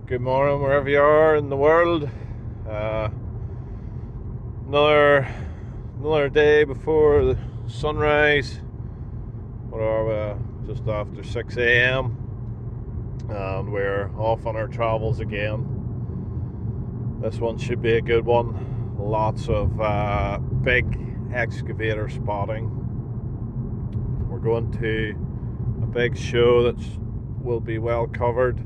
Good morning, wherever you are in the world. Another day before the sunrise. What are we? Just after 6 a.m. and we're off on our travels again. This one should be a good one. Lots of big excavator spotting. We're going to a big show that will be well covered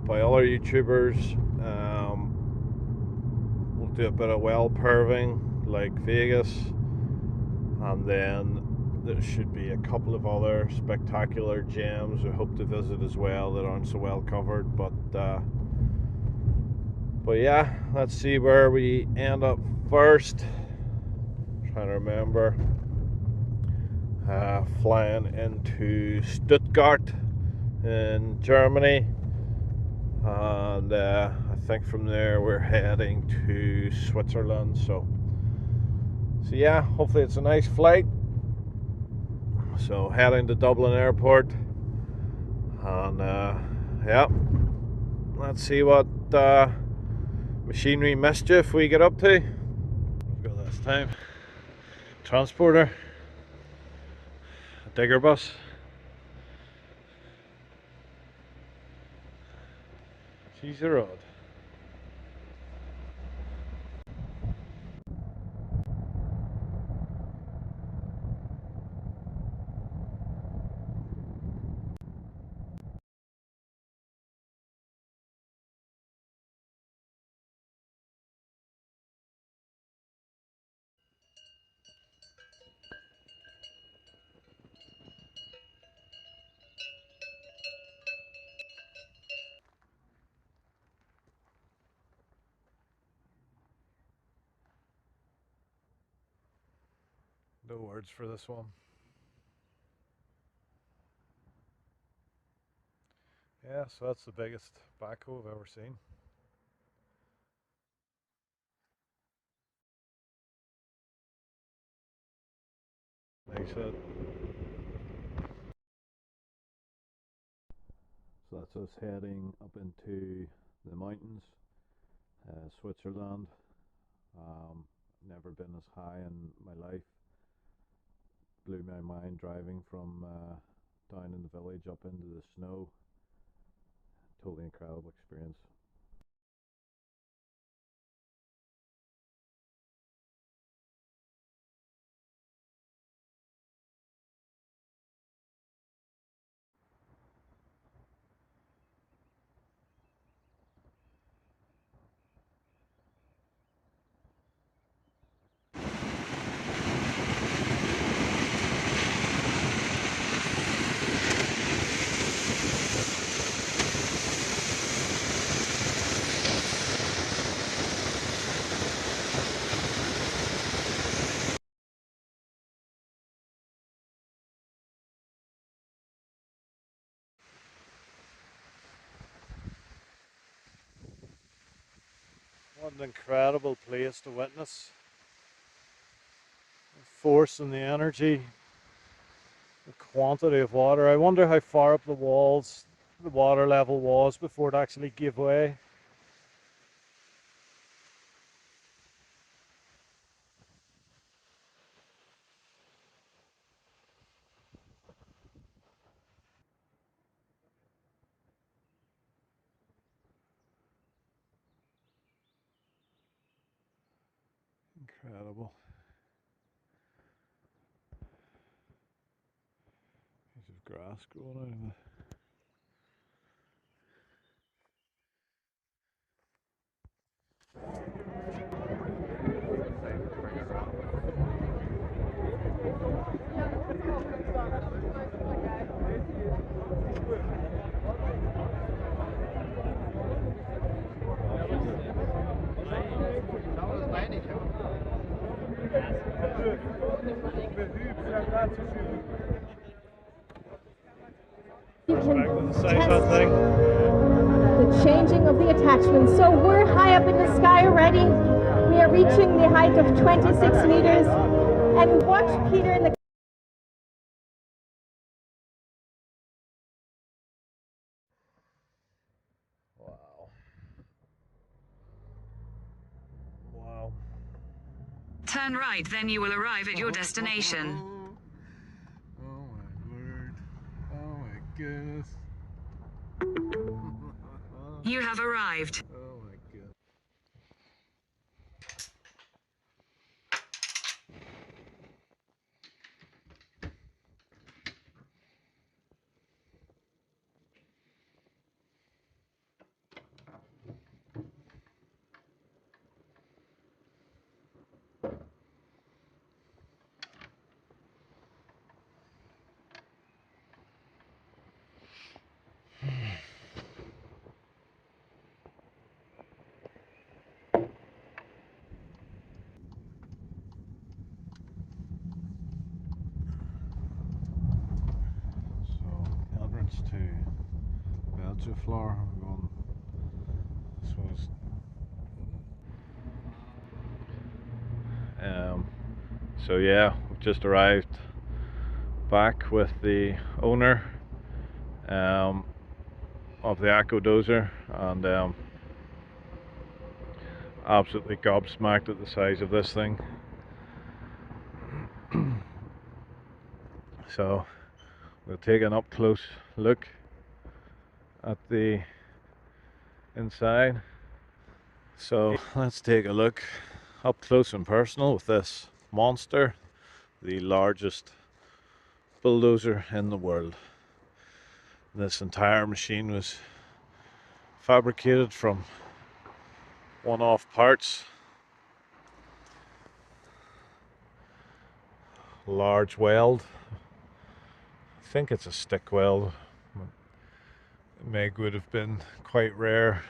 by other YouTubers. We'll do a bit of well perving like Vegas, and then there should be a couple of other spectacular gems we hope to visit as well that aren't so well covered, but yeah, let's see where we end up first. I'm trying to remember. Flying into Stuttgart in Germany, and I think from there we're heading to Switzerland. So yeah, hopefully it's a nice flight. So heading to Dublin Airport, and yeah, let's see what machinery mischief we get up to. We've got this time transporter, a digger bus. She's a rod. No words for this one. Yeah, so that's the biggest backhoe I've ever seen. Nice hit. So that's us heading up into the mountains, Switzerland. Never been as high in my life. Blew my mind driving from down in the village up into the snow. Totally incredible experience. What an incredible place to witness. The force and the energy, the quantity of water. I wonder how far up the walls the water level was before it actually gave way. Incredible. Piece of grass growing out of it. You can Say test something. the changing of the attachments. So we're high up in the sky already. We are reaching the height of 26 meters. And watch Peter in the Turn right, then you will arrive at your destination. Oh my word. Oh my goodness. You have arrived. Oh my goodness. So, entrance to BULLDOZER floor. We're going this was so yeah, we've just arrived back with the owner of the Acco dozer, and absolutely gobsmacked at the size of this thing. So we'll take an up close look at the inside. So let's take a look up close and personal with this monster, the largest bulldozer in the world. This entire machine was fabricated from one-off parts. Large weld. I think it's a stick weld. MIG would have been quite rare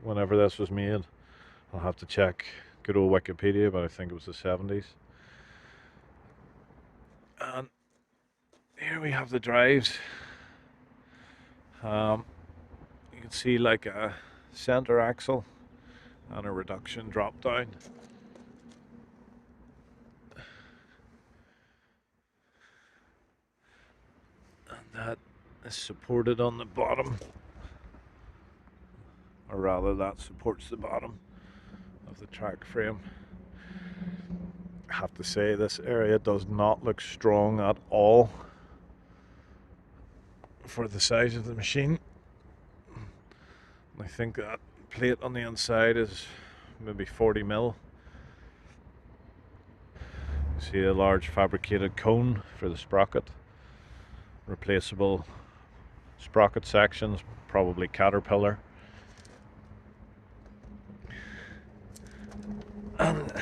whenever this was made. I'll have to check good old Wikipedia, but I think it was the 70s. And here we have the drives. You can see like a center axle and a reduction drop down. And that is supported on the bottom, or rather that supports the bottom of the track frame. I have to say this area does not look strong at all for the size of the machine. I think that plate on the inside is maybe 40 mil. You see a large fabricated cone for the sprocket, replaceable sprocket sections, probably Caterpillar. And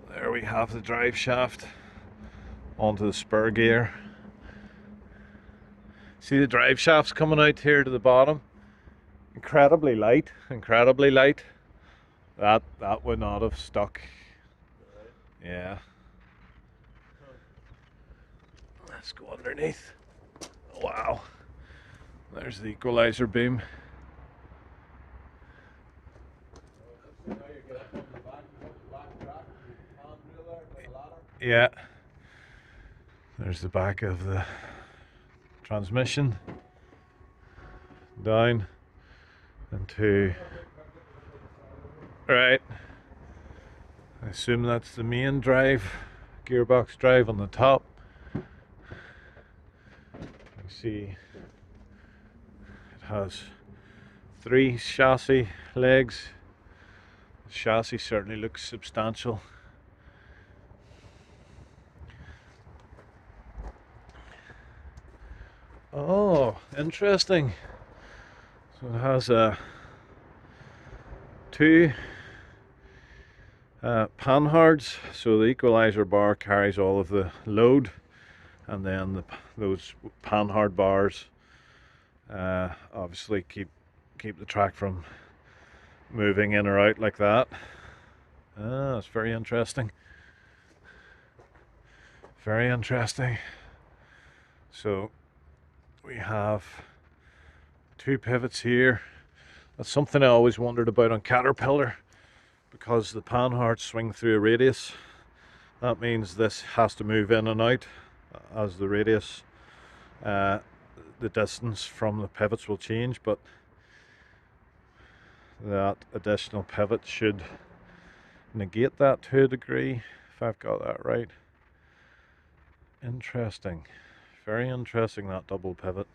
there we have the drive shaft onto the spur gear. See the drive shafts coming out here to the bottom? Incredibly light, incredibly light. That would not have stuck. Yeah. Let's go underneath. Wow. There's the equalizer beam. Yeah. There's the back of the transmission. Down into. Right. I assume that's the main drive, gearbox drive on the top. You see it has 3 chassis legs. The chassis certainly looks substantial. Oh, interesting. So it has 2 panhards, so the equalizer bar carries all of the load, and then those panhard bars obviously keep the track from moving in or out like that. That's very interesting. Very interesting. So we have 2 pivots here. That's something I always wondered about on Caterpillar, because the panhards swing through a radius. That means this has to move in and out as the radius, the distance from the pivots will change, but that additional pivot should negate that to a degree, if I've got that right. Interesting. Very interesting, that double pivot.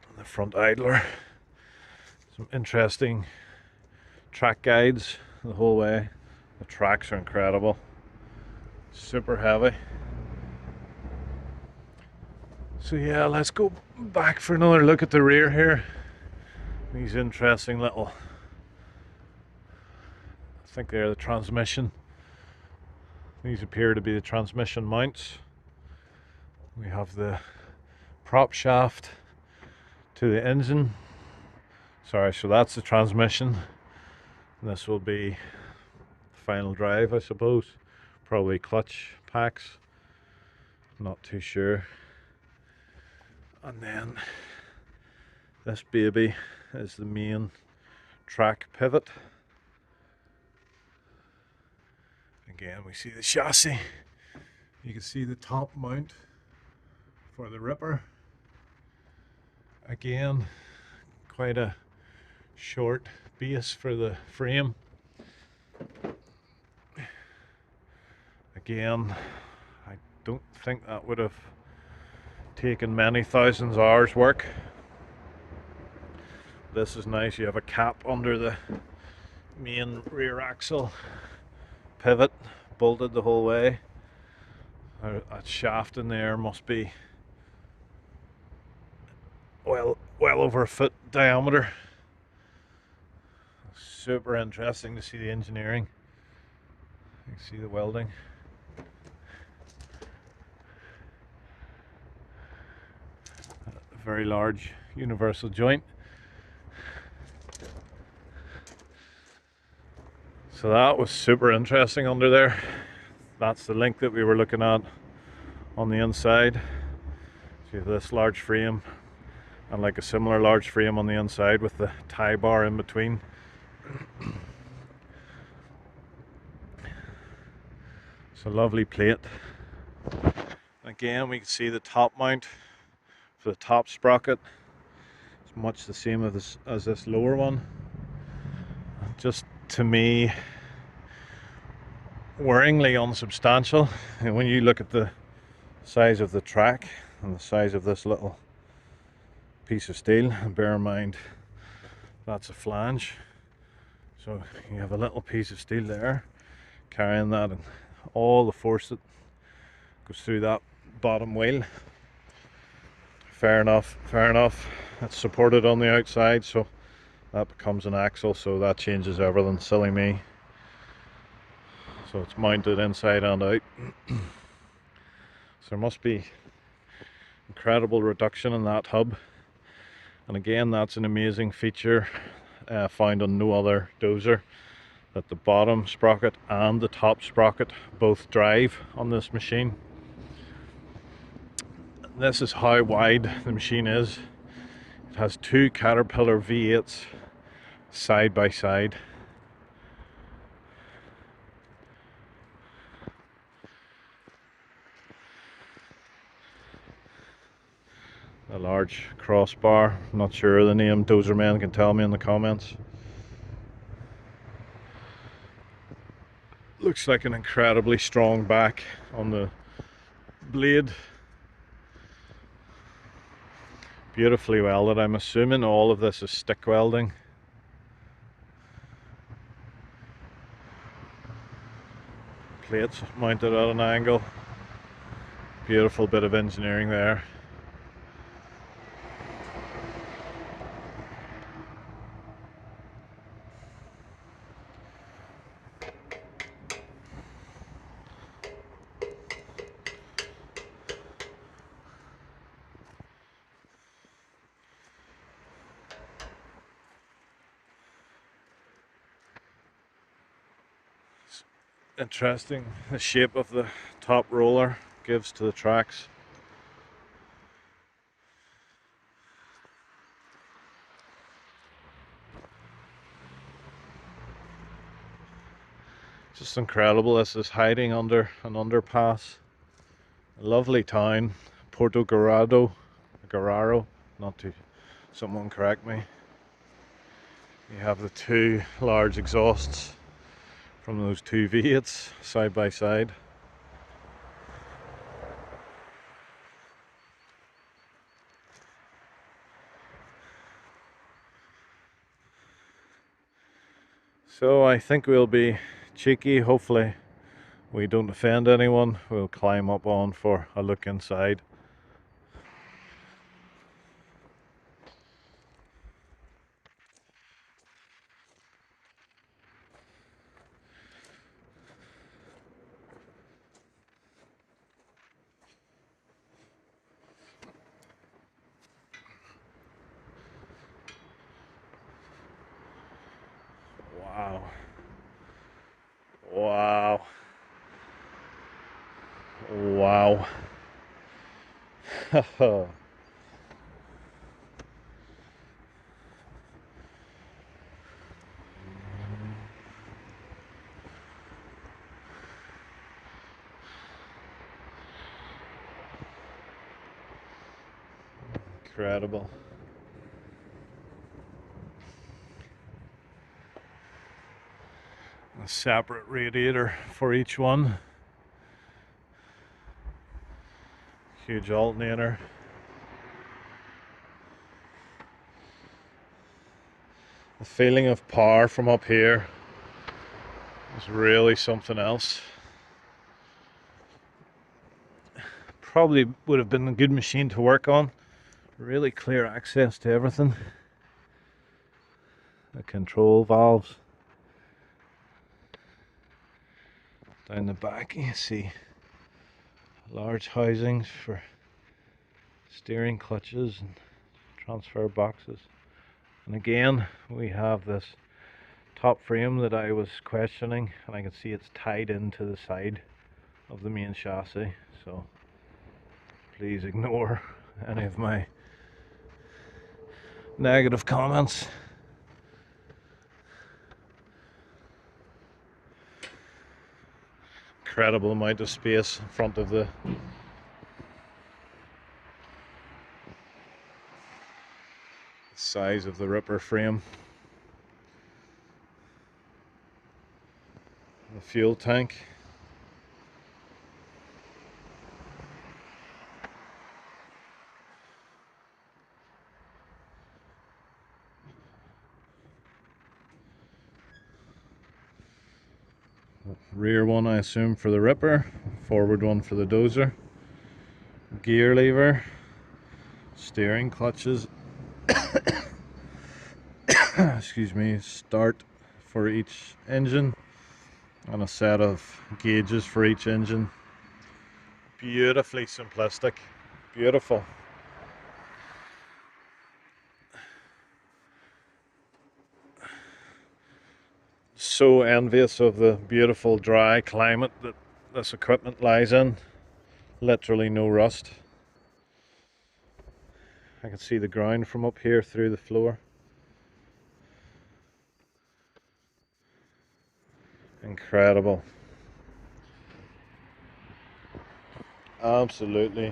And the front idler. Some interesting track guides the whole way. The tracks are incredible. Super heavy. So yeah, let's go back for another look at the rear here. These interesting little, I think they're the transmission. These appear to be the transmission mounts. We have the prop shaft to the engine. Sorry, so that's the transmission. And this will be final drive, I suppose. Probably clutch packs. Not too sure. And then this baby is the main track pivot. Again, we see the chassis. You can see the top mount for the Ripper. Again, quite a short base for the frame. Again, I don't think that would have taken many thousands of hours work. This is nice. You have a cap under the main rear axle pivot, bolted the whole way. That shaft in there must be well over a foot diameter. Super interesting to see the engineering. You can see the welding. A very large universal joint. So that was super interesting under there. That's the link that we were looking at on the inside. So you have this large frame and like a similar large frame on the inside with the tie bar in between. It's a lovely plate. Again, we can see the top mount for the top sprocket. It's much the same as this lower one. Just to me, worryingly unsubstantial. And when you look at the size of the track and the size of this little piece of steel, and bear in mind that's a flange, so you have a little piece of steel there carrying that, and all the force that goes through that bottom wheel. Fair enough. It's supported on the outside, so that becomes an axle, so that changes everything. Silly me. So it's mounted inside and out. So there must be incredible reduction in that hub. And again, that's an amazing feature found on no other dozer, that the bottom sprocket and the top sprocket both drive on this machine. This is how wide the machine is. It has two Caterpillar V8s side by side. A large crossbar. I'm not sure the name. Dozer men can tell me in the comments. Looks like an incredibly strong back on the blade. Beautifully welded. I'm assuming all of this is stick welding. Plates mounted at an angle. Beautiful bit of engineering there. Interesting, the shape of the top roller gives to the tracks. Just incredible. This is hiding under an underpass. A lovely town, Porto Guararo, not to someone correct me. You have the two large exhausts from those two V8s side by side. So I think we'll be cheeky, hopefully we don't offend anyone. We'll climb up on for a look inside. Wow. Wow. Wow. Incredible. A separate radiator for each one. Huge alternator. The feeling of power from up here is really something else. Probably would have been a good machine to work on. Really clear access to everything. The control valves. Down the back you see large housings for steering clutches and transfer boxes. And again we have this top frame that I was questioning, and I can see it's tied into the side of the main chassis, so please ignore any of my negative comments. Incredible amount of space in front of the size of the ripper frame. The fuel tank. Rear one I assume for the ripper, forward one for the dozer. Gear lever, steering clutches, excuse me, start for each engine, and a set of gauges for each engine. Beautifully simplistic, beautiful. So envious of the beautiful dry climate that this equipment lies in. Literally no rust. I can see the ground from up here through the floor. Incredible. Absolutely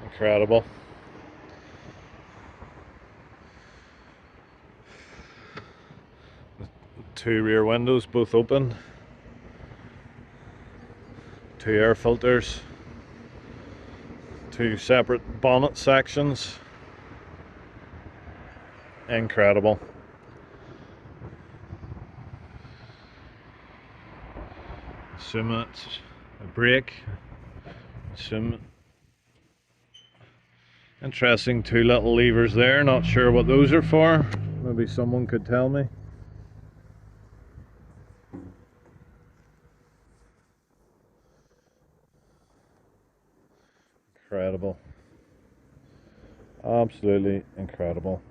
incredible. The two rear windows both open. Two air filters. Two separate bonnet sections. Incredible. Assume it's a brake. Assume. Interesting, two little levers there. Not sure what those are for. Maybe someone could tell me. Incredible. Absolutely incredible.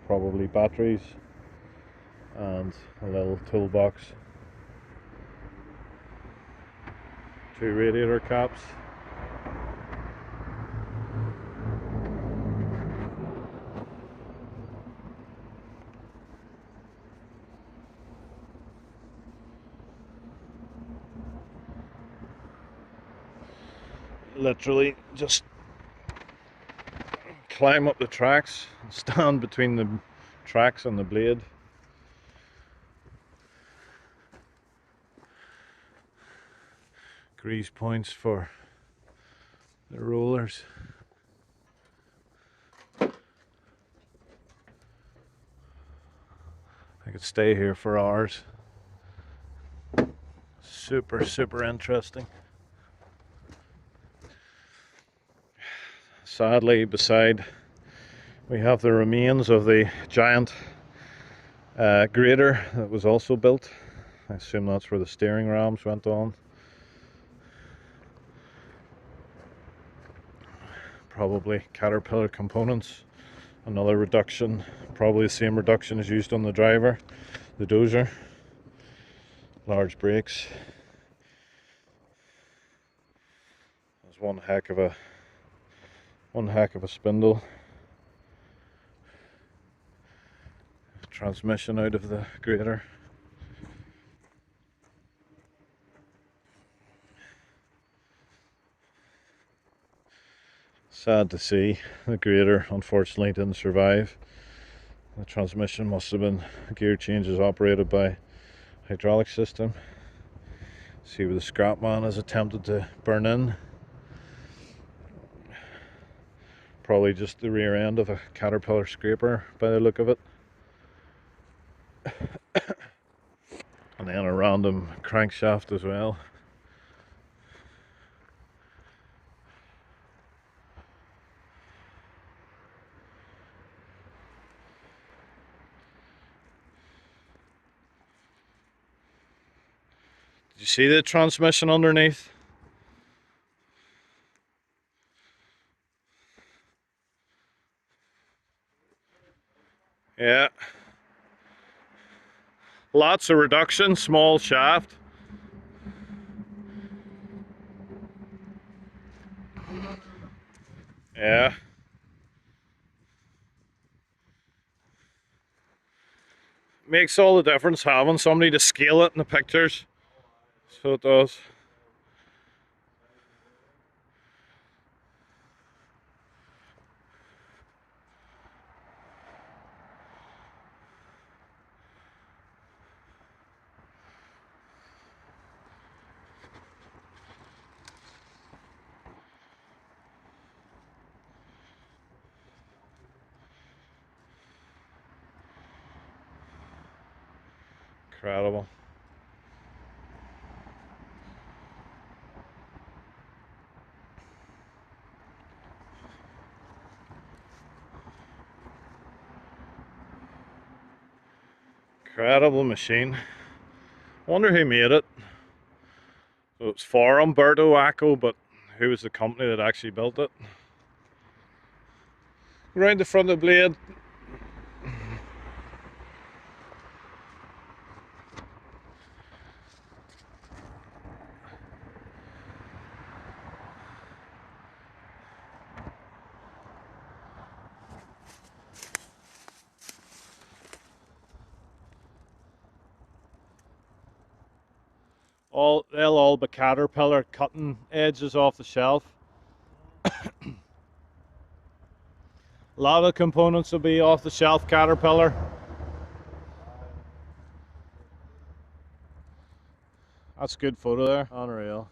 Probably batteries and a little toolbox. Two radiator caps. Literally just climb up the tracks and stand between the tracks on the blade. Grease points for the rollers. I could stay here for hours. Super interesting. Sadly, beside we have the remains of the giant grader that was also built. I assume that's where the steering rams went on. Probably Caterpillar components. Another reduction, probably the same reduction as used on the driver, the dozer. Large brakes. There's one heck of a spindle. Transmission out of the grader. Sad to see, the grader unfortunately didn't survive. The transmission must have been, gear changes operated by hydraulic system. See where the scrap man has attempted to burn in. Probably just the rear end of a Caterpillar scraper by the look of it. And then a random crankshaft as well. Did you see the transmission underneath? Yeah. Lots of reduction, small shaft. Yeah. Makes all the difference having somebody to scale it in the pictures. So it does. Incredible. Incredible machine. Wonder who made it. So it's for Umberto Acco, but who was the company that actually built it? Around the front of the blade. They'll all be Caterpillar cutting edges off the shelf. A lot of components will be off the shelf Caterpillar. That's a good photo there. Unreal.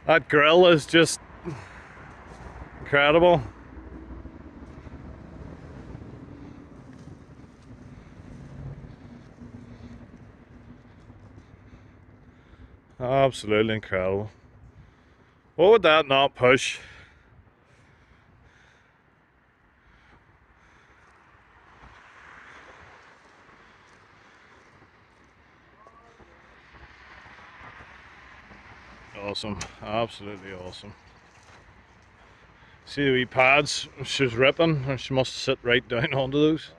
That grill is just incredible. Absolutely incredible. What would that not push? Awesome, absolutely awesome. See the wee pads she's ripping, and she must sit right down onto those.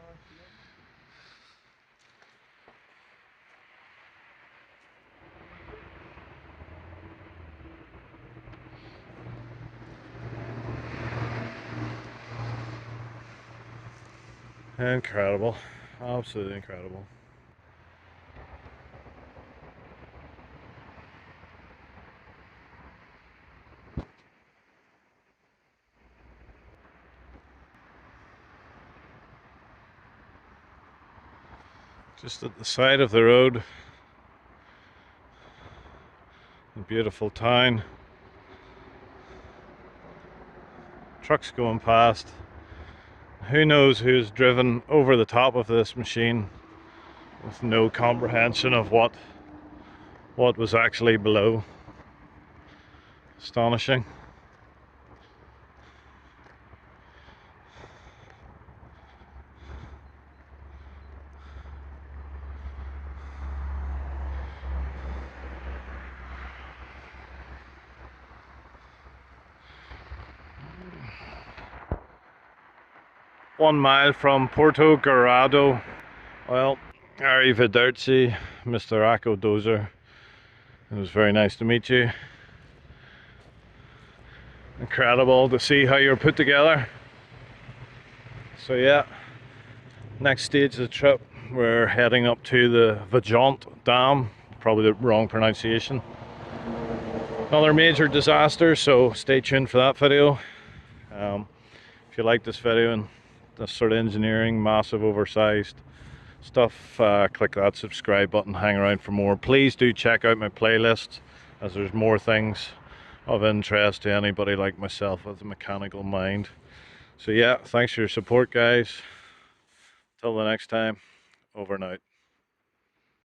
Incredible, absolutely incredible. Just at the side of the road, a beautiful town. Trucks going past. Who knows who's driven over the top of this machine with no comprehension of what was actually below. Astonishing. One mile from Porto Garrado. Well, arrivederci, Mr. Acco Dozer. It was very nice to meet you. Incredible to see how you're put together. So yeah, next stage of the trip, we're heading up to the Vajont Dam. Probably the wrong pronunciation. Another major disaster, so stay tuned for that video. If you like this video and this sort of engineering, massive oversized stuff, click that subscribe button, hang around for more. Please do check out my playlists, as there's more things of interest to anybody like myself with a mechanical mind. So yeah, thanks for your support, guys. Till the next time, over and out.